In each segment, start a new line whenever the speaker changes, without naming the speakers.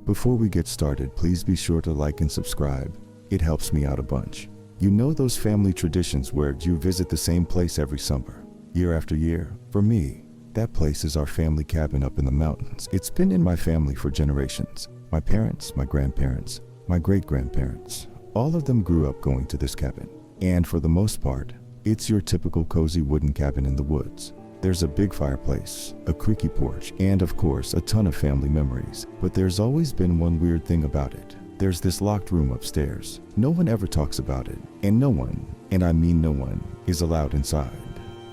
Before we get started, please be sure to like and subscribe. It helps me out a bunch. You know those family traditions where you visit the same place every summer, year after year? For me, that place is our family cabin up in the mountains. It's been in my family for generations. My parents, my grandparents, my great-grandparents, all of them grew up going to this cabin. And for the most part, it's your typical cozy wooden cabin in the woods. There's a big fireplace, a creaky porch, and of course, a ton of family memories. But there's always been one weird thing about it. There's this locked room upstairs. No one ever talks about it, and no one, and I mean no one, is allowed inside.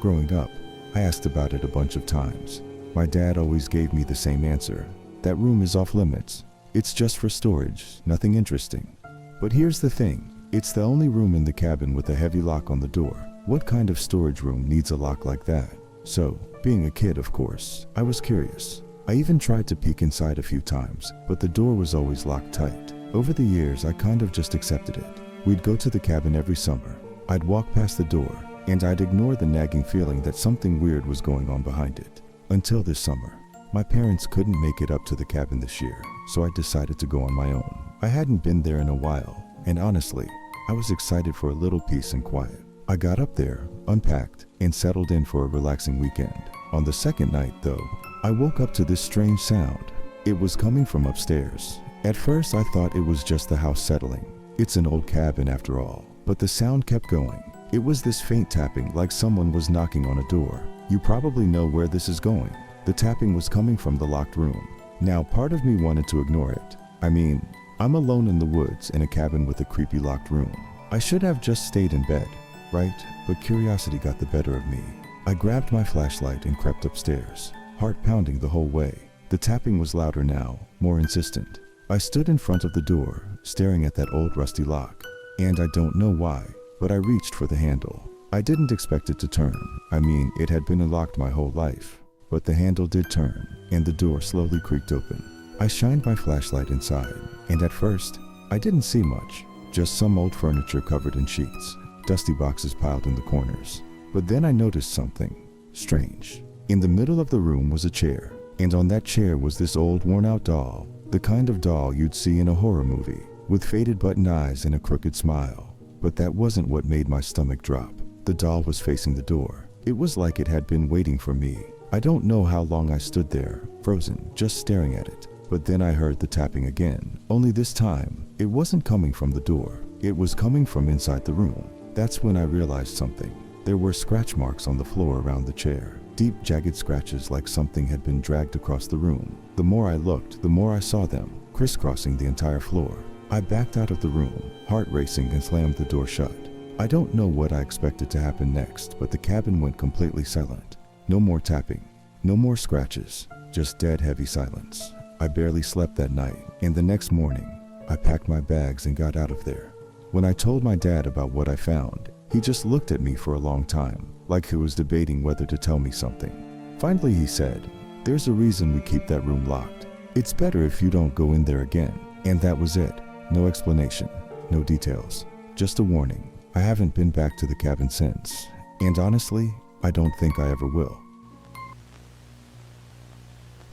Growing up, I asked about it a bunch of times. My dad always gave me the same answer. That room is off limits. It's just for storage, nothing interesting. But here's the thing. It's the only room in the cabin with a heavy lock on the door. What kind of storage room needs a lock like that? So, being a kid, of course, I was curious. I even tried to peek inside a few times, but the door was always locked tight. Over the years, I kind of just accepted it. We'd go to the cabin every summer. I'd walk past the door, and I'd ignore the nagging feeling that something weird was going on behind it. Until this summer. My parents couldn't make it up to the cabin this year, so I decided to go on my own. I hadn't been there in a while, and honestly, I was excited for a little peace and quiet. I got up there, unpacked, and settled in for a relaxing weekend. On the second night, though, I woke up to this strange sound. It was coming from upstairs. At first, I thought it was just the house settling. It's an old cabin after all. But the sound kept going. It was this faint tapping, like someone was knocking on a door. You probably know where this is going. The tapping was coming from the locked room. Now, part of me wanted to ignore it. I mean, I'm alone in the woods in a cabin with a creepy locked room. I should have just stayed in bed, right? But curiosity got the better of me. I grabbed my flashlight and crept upstairs, heart pounding the whole way. The tapping was louder now, more insistent. I stood in front of the door, staring at that old rusty lock. And I don't know why, but I reached for the handle. I didn't expect it to turn. I mean, it had been unlocked my whole life. But the handle did turn, and the door slowly creaked open. I shined my flashlight inside, and at first, I didn't see much. Just some old furniture covered in sheets, dusty boxes piled in the corners. But then I noticed something strange. In the middle of the room was a chair, and on that chair was this old worn-out doll, the kind of doll you'd see in a horror movie, with faded button eyes and a crooked smile. But that wasn't what made my stomach drop. The doll was facing the door. It was like it had been waiting for me. I don't know how long I stood there, frozen, just staring at it. But then I heard the tapping again. Only this time, it wasn't coming from the door. It was coming from inside the room. That's when I realized something. There were scratch marks on the floor around the chair. Deep, jagged scratches like something had been dragged across the room. The more I looked, the more I saw them, crisscrossing the entire floor. I backed out of the room, heart racing, and slammed the door shut. I don't know what I expected to happen next, but the cabin went completely silent. No more tapping, no more scratches, just dead heavy silence. I barely slept that night, and the next morning, I packed my bags and got out of there. When I told my dad about what I found, he just looked at me for a long time, like he was debating whether to tell me something. Finally, he said, "There's a reason we keep that room locked. It's better if you don't go in there again." And that was it. No explanation, no details, just a warning. I haven't been back to the cabin since, and honestly, I don't think I ever will.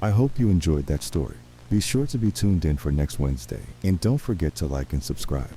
I hope you enjoyed that story. Be sure to be tuned in for next Wednesday, and don't forget to like and subscribe.